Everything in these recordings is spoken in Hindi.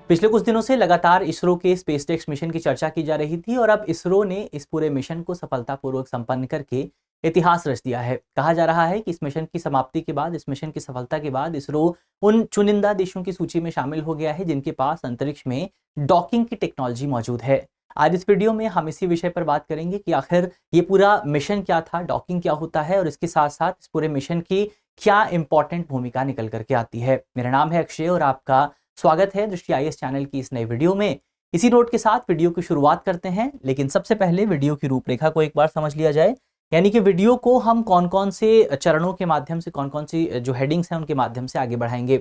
पिछले कुछ दिनों से लगातार इसरो के स्पेसटेक्स मिशन की चर्चा की जा रही थी और अब इसरो ने इस पूरे मिशन को सफलतापूर्वक संपन्न करके इतिहास रच दिया है। कहा जा रहा है कि इस मिशन की समाप्ति के बाद, इस मिशन की सफलता के बाद इसरो उन चुनिंदा देशों की सूची में शामिल हो गया है जिनके पास अंतरिक्ष में डॉकिंग की टेक्नोलॉजी मौजूद है। आज इस वीडियो में हम इसी विषय पर बात करेंगे कि आखिर ये पूरा मिशन क्या था, डॉकिंग क्या होता है और इसके साथ साथ इस पूरे मिशन की क्या इंपॉर्टेंट भूमिका निकल करके आती है। मेरा नाम है अक्षय और आपका स्वागत है दृष्टि आईएएस चैनल की इस नए वीडियो में। इसी नोट के साथ वीडियो की शुरुआत करते हैं, लेकिन सबसे पहले वीडियो की रूपरेखा को एक बार समझ लिया जाए। यानी कि वीडियो को हम कौन कौन से चरणों के माध्यम से, कौन कौन सी जो हेडिंग्स हैं उनके माध्यम से आगे बढ़ाएंगे।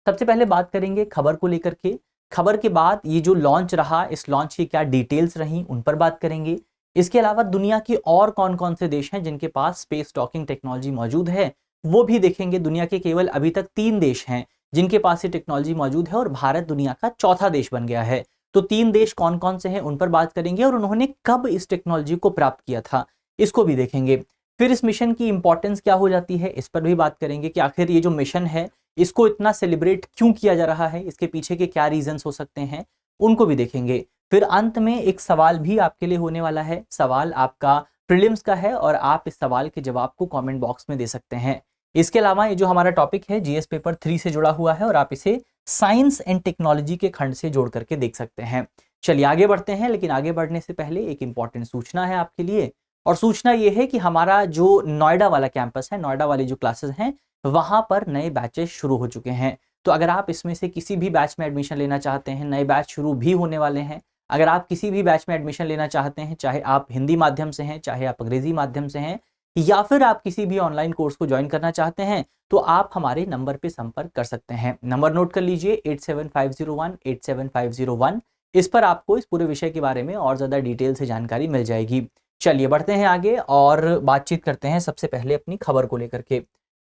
सबसे पहले बात करेंगे खबर को लेकर के। खबर के बाद ये जो लॉन्च रहा, इस लॉन्च की क्या डिटेल्स रही उन पर बात करेंगे। इसके अलावा दुनिया की और कौन कौन से देश हैं जिनके पास स्पेस डॉकिंग टेक्नोलॉजी मौजूद है वो भी देखेंगे। दुनिया के केवल अभी तक 3 देश हैं जिनके पास ये टेक्नोलॉजी मौजूद है और भारत दुनिया का चौथा देश बन गया है। तो 3 देश कौन कौन से हैं उन पर बात करेंगे और उन्होंने कब इस टेक्नोलॉजी को प्राप्त किया था इसको भी देखेंगे। फिर इस मिशन की इंपॉर्टेंस क्या हो जाती है इस पर भी बात करेंगे कि आखिर ये जो मिशन है इसको इतना सेलिब्रेट क्यों किया जा रहा है, इसके पीछे के क्या रीजंस हो सकते हैं उनको भी देखेंगे। फिर अंत में एक सवाल भी आपके लिए होने वाला है। सवाल आपका प्रीलिम्स का है और आप इस सवाल के जवाब को कमेंट बॉक्स में दे सकते हैं। इसके अलावा ये जो हमारा टॉपिक है जीएस पेपर 3 से जुड़ा हुआ है और आप इसे साइंस एंड टेक्नोलॉजी के खंड से जोड़ करके देख सकते हैं। चलिए आगे बढ़ते हैं, लेकिन आगे बढ़ने से पहले एक इंपॉर्टेंट सूचना है आपके लिए। और सूचना ये है कि हमारा जो नोएडा वाला कैंपस है, नोएडा वाली जो क्लासेस हैं वहां पर नए बैचेस शुरू हो चुके हैं। तो अगर आप इसमें से किसी भी बैच में एडमिशन लेना चाहते हैं, नए बैच शुरू भी होने वाले हैं। अगर आप किसी भी बैच में एडमिशन लेना चाहते हैं, चाहे आप हिंदी माध्यम से हैं, चाहे आप अंग्रेजी माध्यम से हैं, या फिर आप किसी भी ऑनलाइन कोर्स को ज्वाइन करना चाहते हैं, तो आप हमारे नंबर पे संपर्क कर सकते हैं। नंबर नोट कर लीजिए 8750187501। इस पर आपको इस पूरे विषय के बारे में और ज्यादा डिटेल से जानकारी मिल जाएगी। चलिए बढ़ते हैं आगे और बातचीत करते हैं सबसे पहले अपनी खबर को लेकर के।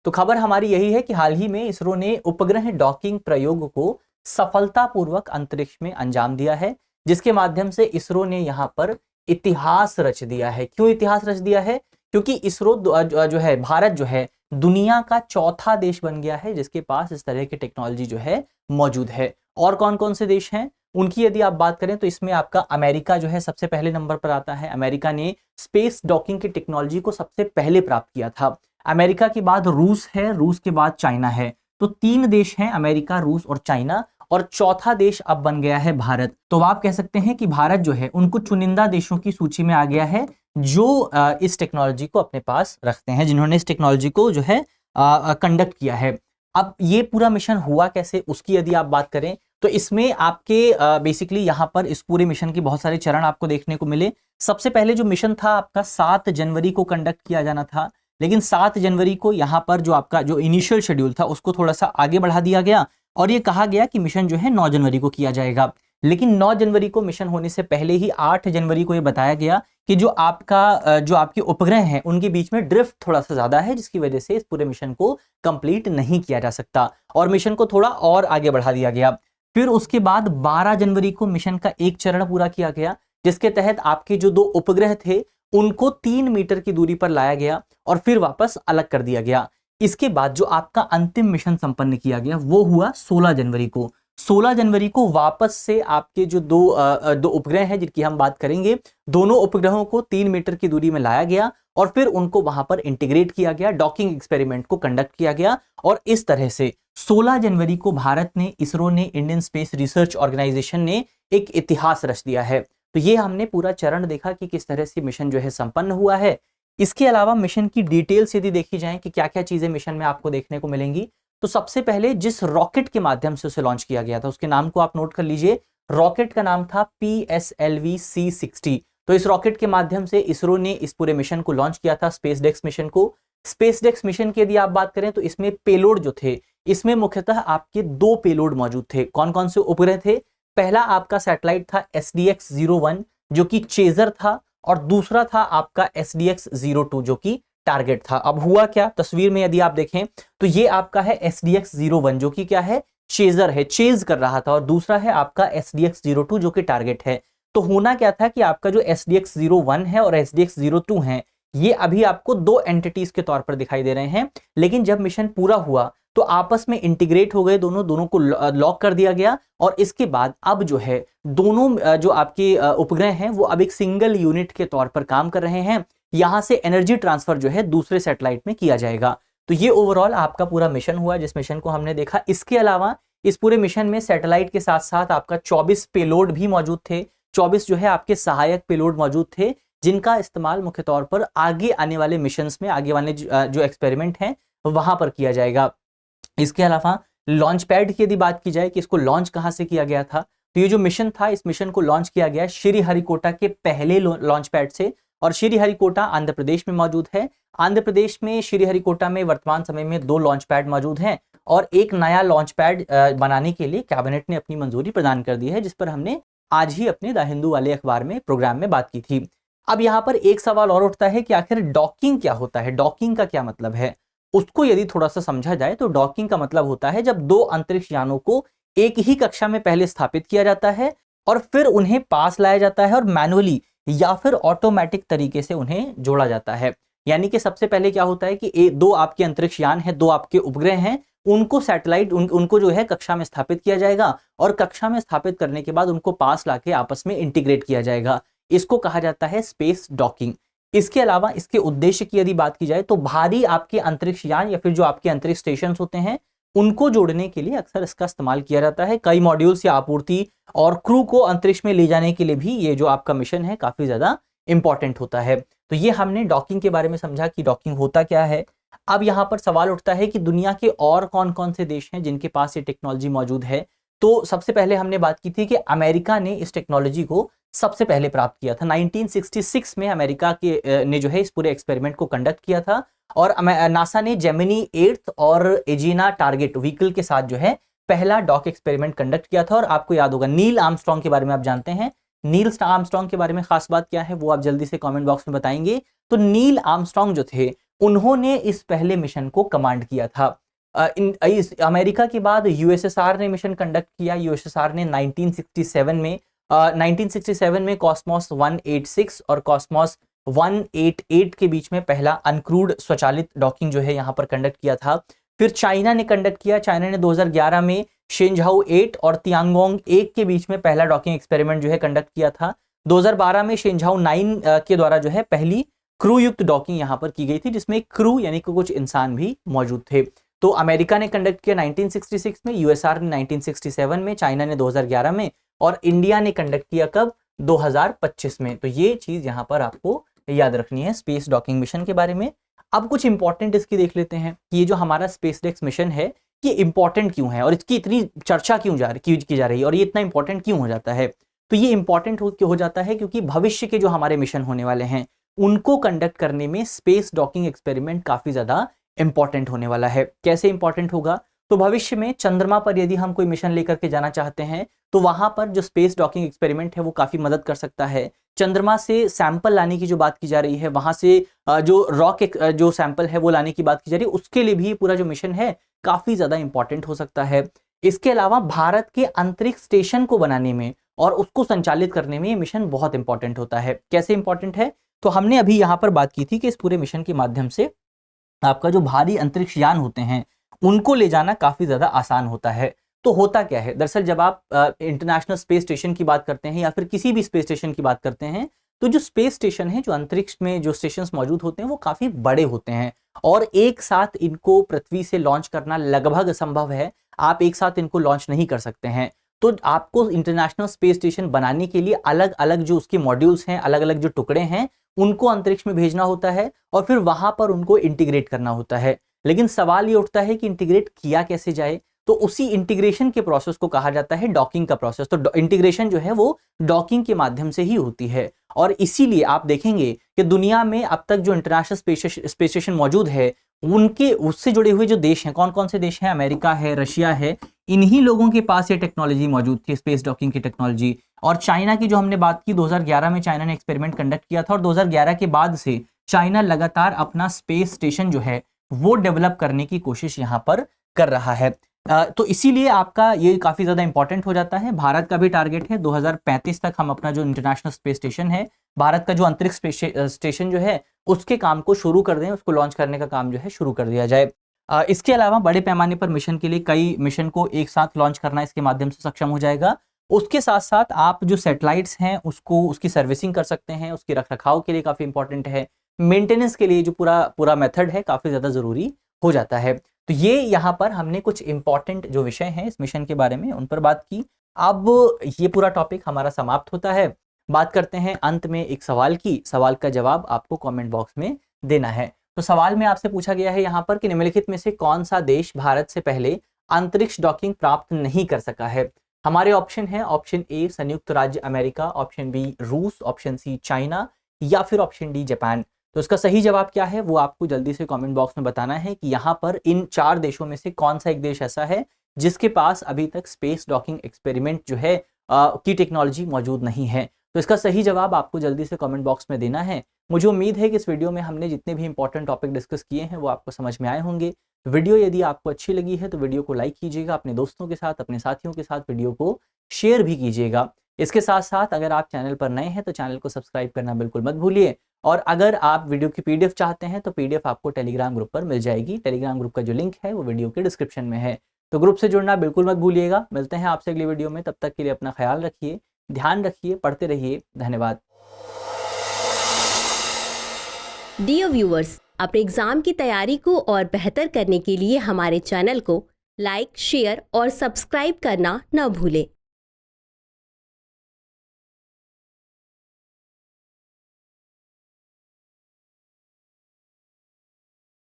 तो खबर हमारी यही है कि हाल ही में इसरो ने उपग्रह डॉकिंग प्रयोग को सफलतापूर्वक अंतरिक्ष में अंजाम दिया है, जिसके माध्यम से इसरो ने यहाँ पर इतिहास रच दिया है। क्यों इतिहास रच दिया है? क्योंकि इसरो जो है, भारत जो है दुनिया का चौथा देश बन गया है जिसके पास इस तरह की टेक्नोलॉजी जो है मौजूद है। और कौन कौन से देश हैं उनकी यदि आप बात करें तो इसमें आपका अमेरिका जो है सबसे पहले नंबर पर आता है। अमेरिका ने स्पेस डॉकिंग की टेक्नोलॉजी को सबसे पहले प्राप्त किया था। अमेरिका के बाद रूस है, रूस के बाद चाइना है। तो 3 देश हैं, अमेरिका, रूस और चाइना, और चौथा देश अब बन गया है भारत। तो आप कह सकते हैं कि भारत जो है उनको चुनिंदा देशों की सूची में आ गया है जो इस टेक्नोलॉजी को अपने पास रखते हैं, जिन्होंने इस टेक्नोलॉजी को जो है कंडक्ट किया है। अब ये पूरा मिशन हुआ कैसे उसकी यदि आप बात करें तो इसमें आपके बेसिकली यहाँ पर इस पूरे मिशन की बहुत सारे चरण आपको देखने को मिले। सबसे पहले जो मिशन था आपका 7 जनवरी को कंडक्ट किया जाना था, लेकिन 7 जनवरी को यहाँ पर जो आपका जो इनिशियल शेड्यूल था उसको थोड़ा सा आगे बढ़ा दिया गया और ये कहा गया कि मिशन जो है 9 जनवरी को किया जाएगा। लेकिन 9 जनवरी को मिशन होने से पहले ही 8 जनवरी को ये बताया गया कि जो आपके उपग्रह हैं उनके बीच में ड्रिफ्ट थोड़ा सा ज्यादा है, जिसकी वजह से इस पूरे मिशन को कंप्लीट नहीं किया जा सकता और मिशन को थोड़ा और आगे बढ़ा दिया गया। फिर उसके बाद 12 जनवरी को मिशन का एक चरण पूरा किया गया, जिसके तहत आपके जो 2 उपग्रह थे उनको 3 मीटर की दूरी पर लाया गया और फिर वापस अलग कर दिया गया। इसके बाद जो आपका अंतिम मिशन संपन्न किया गया वो हुआ 16 जनवरी को। 16 जनवरी को वापस से आपके जो दो उपग्रह हैं जिनकी हम बात करेंगे, दोनों उपग्रहों को 3 मीटर की दूरी में लाया गया और फिर उनको वहां पर इंटीग्रेट किया गया, डॉकिंग एक्सपेरिमेंट को कंडक्ट किया गया और इस तरह से 16 जनवरी को भारत ने, इसरो ने, इंडियन स्पेस रिसर्च ऑर्गेनाइजेशन ने एक इतिहास रच दिया है। तो ये हमने पूरा चरण देखा कि किस तरह से मिशन जो है संपन्न हुआ है। इसके अलावा मिशन की डिटेल्स यदि देखी जाए कि क्या क्या चीजें मिशन में आपको देखने को मिलेंगी, तो सबसे पहले जिस रॉकेट के माध्यम से उसे लॉन्च किया गया था उसके नाम को आप नोट कर लीजिए। रॉकेट का नाम था PSLV-C60। तो इस रॉकेट के माध्यम से इसरो ने इस पूरे मिशन को लॉन्च किया था, स्पेसडेक्स मिशन को। स्पेसडेक्स मिशन की यदि आप बात करें तो इसमें पेलोड जो थे, इसमें मुख्यतः आपके 2 पेलोड मौजूद थे। कौन कौन से उपग्रह थे? पहला आपका सैटेलाइट था SDX-01 जो कि चेजर था और दूसरा था आपका SDX-02 जो कि टारगेट था। अब हुआ क्या, तस्वीर में यदि आप देखें तो ये आपका है SDX-01 जो कि क्या है, चेजर है, चेज कर रहा था, और दूसरा है आपका SDX-02 जो कि टारगेट है। तो होना क्या था कि आपका जो SDX-01 है और SDX-02 है ये अभी आपको 2 एंटिटीज के तौर पर दिखाई दे रहे हैं, लेकिन जब मिशन पूरा हुआ तो आपस में इंटीग्रेट हो गए, दोनों को लॉक कर दिया गया। और इसके बाद अब जो है दोनों जो आपके उपग्रह हैं वो अब एक सिंगल यूनिट के तौर पर काम कर रहे हैं। यहां से एनर्जी ट्रांसफर जो है दूसरे सैटेलाइट में किया जाएगा। तो ये ओवरऑल आपका पूरा मिशन हुआ, जिस मिशन को हमने देखा। इसके अलावा इस पूरे मिशन में सैटेलाइट के साथ साथ आपका 24 पेलोड भी मौजूद थे। 24 जो है आपके सहायक पेलोड मौजूद थे, जिनका इस्तेमाल मुख्य तौर पर आगे आने वाले मिशंस में, आगे वाले जो एक्सपेरिमेंट हैं वहां पर किया जाएगा। इसके अलावा लॉन्च पैड की यदि बात की जाए कि इसको लॉन्च कहां से किया गया था, तो ये जो मिशन था, इस मिशन को लॉन्च किया गया श्रीहरिकोटा के पहले लॉन्च पैड से। और श्रीहरिकोटा आंध्र प्रदेश में मौजूद है। आंध्र प्रदेश में श्रीहरिकोटा में वर्तमान समय में 2 लॉन्च पैड मौजूद हैं और एक नया लॉन्च पैड बनाने के लिए कैबिनेट ने अपनी मंजूरी प्रदान कर दी है, जिस पर हमने आज ही अपने द हिंदू वाले अखबार में प्रोग्राम में बात की थी। अब यहाँ पर एक सवाल और उठता है कि आखिर डॉकिंग क्या होता है, डॉकिंग का क्या मतलब है। उसको यदि थोड़ा सा समझा जाए तो डॉकिंग का मतलब होता है जब 2 अंतरिक्ष यानों को एक ही कक्षा में पहले स्थापित किया जाता है और फिर उन्हें पास लाया जाता है और मैनुअली या फिर ऑटोमेटिक तरीके से उन्हें जोड़ा जाता है। यानी कि सबसे पहले क्या होता है कि 2 आपके अंतरिक्ष यान है, 2 आपके उपग्रह हैं, उनको सैटेलाइट उनको जो है कक्षा में स्थापित किया जाएगा और कक्षा में स्थापित करने के बाद उनको पास लाके आपस में इंटीग्रेट किया जाएगा। इसको कहा जाता है स्पेस डॉकिंग। इसके अलावा इसके उद्देश्य की यदि बात की जाए तो भारी आपके अंतरिक्ष यान या फिर जो आपके अंतरिक्ष स्टेशन होते हैं उनको जोड़ने के लिए अक्सर इसका इस्तेमाल किया जाता है। कई मॉड्यूल्स या आपूर्ति और क्रू को अंतरिक्ष में ले जाने के लिए भी ये जो आपका मिशन है काफी ज्यादा इंपॉर्टेंट होता है। तो ये हमने डॉकिंग के बारे में समझा कि डॉकिंग होता क्या है। अब यहां पर सवाल उठता है कि दुनिया के और कौन कौन से देश हैं जिनके पास ये टेक्नोलॉजी मौजूद है। तो सबसे पहले हमने बात की थी कि अमेरिका ने इस टेक्नोलॉजी को सबसे पहले प्राप्त किया था। 1966 में अमेरिका के ने जो है इस पूरे एक्सपेरिमेंट को कंडक्ट किया था और नासा ने जेमिनी 8 और एजिना टारगेट व्हीकल के साथ जो है पहला डॉक एक्सपेरिमेंट कंडक्ट किया था। और आपको याद होगा नील आर्मस्ट्रांग के बारे में आप जानते हैं। नील आर्मस्ट्रांग के बारे में खास बात क्या है वो आप जल्दी से कमेंट बॉक्स में बताएंगे। तो नील आर्मस्ट्रांग जो थे उन्होंने इस पहले मिशन को कमांड किया था। अमेरिका के बाद यूएसएसआर ने मिशन कंडक्ट किया। यूएसएसआर ने 1967 में कॉस्मोस 186 और कॉस्मोस 188 के बीच में पहला अनक्रूड स्वचालित डॉकिंग जो है यहाँ पर कंडक्ट किया था। फिर चाइना ने कंडक्ट किया। चाइना ने 2011 में शेंझाओ 8 और तियांगोंग 1 के बीच में पहला डॉकिंग एक्सपेरिमेंट जो है कंडक्ट किया था। 2012 में शेंझाओ 9 के द्वारा जो है पहली क्रू युक्त डॉकिंग यहाँ पर की गई थी, जिसमें क्रू यानी कि कुछ इंसान भी मौजूद थे। तो अमेरिका ने कंडक्ट किया 1966 में, यूएसआर ने 1967 में, चाइना ने 2011 में और इंडिया ने कंडक्ट किया कब, 2025 में। तो ये चीज यहाँ पर आपको याद रखनी है स्पेस डॉकिंग मिशन के बारे में। अब कुछ इंपॉर्टेंट इसकी देख लेते हैं कि ये जो हमारा स्पेसडेक्स मिशन है ये इंपॉर्टेंट क्यों है और इसकी इतनी चर्चा क्यों की जा रही है और ये इतना इंपॉर्टेंट क्यों हो जाता है। तो ये इंपॉर्टेंट हो जाता है क्योंकि भविष्य के जो हमारे मिशन होने वाले हैं उनको कंडक्ट करने में स्पेस डॉकिंग एक्सपेरिमेंट काफी ज्यादा इंपॉर्टेंट होने वाला है। कैसे इंपॉर्टेंट होगा, तो भविष्य में चंद्रमा पर यदि हम कोई मिशन लेकर के जाना चाहते हैं तो वहां पर जो स्पेस डॉकिंग एक्सपेरिमेंट है वो काफी मदद कर सकता है। चंद्रमा से सैंपल लाने की जो बात की जा रही है, वहां से जो रॉक जो सैंपल है वो लाने की बात की जा रही है, उसके लिए भी पूरा जो मिशन है काफी ज्यादा इंपॉर्टेंट हो सकता है। इसके अलावा भारत के अंतरिक्ष स्टेशन को बनाने में और उसको संचालित करने में ये मिशन बहुत इंपॉर्टेंट होता है। कैसे इंपॉर्टेंट है, तो हमने अभी यहाँ पर बात की थी कि इस पूरे मिशन के माध्यम से आपका जो भारी अंतरिक्ष यान होते हैं उनको ले जाना काफी ज्यादा आसान होता है। तो होता क्या है, दरअसल जब आप इंटरनेशनल स्पेस स्टेशन की बात करते हैं या फिर किसी भी स्पेस स्टेशन की बात करते हैं तो जो स्पेस स्टेशन है, जो अंतरिक्ष में जो स्टेशंस मौजूद होते हैं वो काफी बड़े होते हैं और एक साथ इनको पृथ्वी से लॉन्च करना लगभग असंभव है। आप एक साथ इनको लॉन्च नहीं कर सकते हैं। तो आपको इंटरनेशनल स्पेस स्टेशन बनाने के लिए अलग अलग जो उसके मॉड्यूल्स हैं, अलग अलग जो टुकड़े हैं, उनको अंतरिक्ष में भेजना होता है और फिर वहां पर उनको इंटीग्रेट करना होता है। लेकिन सवाल ये उठता है कि इंटीग्रेट किया कैसे जाए, तो उसी इंटीग्रेशन के प्रोसेस को कहा जाता है डॉकिंग का प्रोसेस। तो इंटीग्रेशन जो है वो डॉकिंग के माध्यम से ही होती है और इसीलिए आप देखेंगे कि दुनिया में अब तक जो इंटरनेशनल स्पेस स्टेशन मौजूद है उनके उससे जुड़े हुए जो देश हैं, कौन कौन से देश हैं, अमेरिका है, रशिया है, इन्हीं लोगों के पास ये टेक्नोलॉजी मौजूद थी, स्पेस डॉकिंग की टेक्नोलॉजी। और चाइना की जो हमने बात की, 2011 में चाइना ने एक्सपेरिमेंट कंडक्ट किया था और 2011 के बाद से चाइना लगातार अपना स्पेस स्टेशन जो है वो डेवलप करने की कोशिश यहाँ पर कर रहा है। तो इसीलिए आपका ये काफी ज्यादा इंपॉर्टेंट हो जाता है। भारत का भी टारगेट है 2035 तक हम अपना जो इंटरनेशनल स्पेस स्टेशन है, भारत का जो अंतरिक्ष स्टेशन जो है उसके काम को शुरू कर दें, उसको लॉन्च करने का काम जो है शुरू कर दिया जाए। इसके अलावा बड़े पैमाने पर मिशन के लिए कई मिशन को एक साथ लॉन्च करना इसके माध्यम से सक्षम हो जाएगा। उसके साथ साथ आप जो सैटेलाइट्स हैं उसकी सर्विसिंग कर सकते हैं, उसके रखरखाव के लिए काफ़ी इंपॉर्टेंट है, मेंटेनेंस के लिए जो पूरा मेथड है काफ़ी ज़्यादा ज़रूरी हो जाता है। तो ये यहाँ पर हमने कुछ इंपॉर्टेंट जो विषय हैं इस मिशन के बारे में उन पर बात की। अब ये पूरा टॉपिक हमारा समाप्त होता है। बात करते हैं अंत में एक सवाल की, सवाल का जवाब आपको कमेंट बॉक्स में देना है। तो सवाल में आपसे पूछा गया है यहाँ पर कि निम्नलिखित में से कौन सा देश भारत से पहले अंतरिक्ष डॉकिंग प्राप्त नहीं कर सका है। हमारे ऑप्शन है, ऑप्शन ए संयुक्त राज्य अमेरिका, ऑप्शन बी रूस, ऑप्शन सी चाइना या फिर ऑप्शन डी जापान। तो इसका सही जवाब क्या है वो आपको जल्दी से कमेंट बॉक्स में बताना है कि यहाँ पर इन 4 देशों में से कौन सा एक देश ऐसा है जिसके पास अभी तक स्पेस डॉकिंग एक्सपेरिमेंट जो है की टेक्नोलॉजी मौजूद नहीं है। तो इसका सही जवाब आपको जल्दी से कमेंट बॉक्स में देना है। मुझे उम्मीद है कि इस वीडियो में हमने जितने भी इंपॉर्टेंट टॉपिक डिस्कस किए हैं वो आपको समझ में आए होंगे। वीडियो यदि आपको अच्छी लगी है तो वीडियो को लाइक कीजिएगा, अपने दोस्तों के साथ, अपने साथियों के साथ वीडियो को शेयर भी कीजिएगा। इसके साथ साथ अगर आप चैनल पर नए हैं तो चैनल को सब्सक्राइब करना बिल्कुल मत भूलिए। और अगर आप वीडियो की पीडीएफ चाहते हैं तो पीडीएफ आपको टेलीग्राम ग्रुप पर मिल जाएगी। टेलीग्राम ग्रुप का जो लिंक है वो वीडियो के डिस्क्रिप्शन में है, तो ग्रुप से जुड़ना बिल्कुल मत भूलिएगा। मिलते हैं आपसे अगली वीडियो में, तब तक के लिए अपना ख्याल रखिए, ध्यान रखिए, पढ़ते रहिए। धन्यवाद। डियर व्यूअर्स, अपने एग्जाम की तैयारी को और बेहतर करने के लिए हमारे चैनल को लाइक, शेयर और सब्सक्राइब करना न भूलें।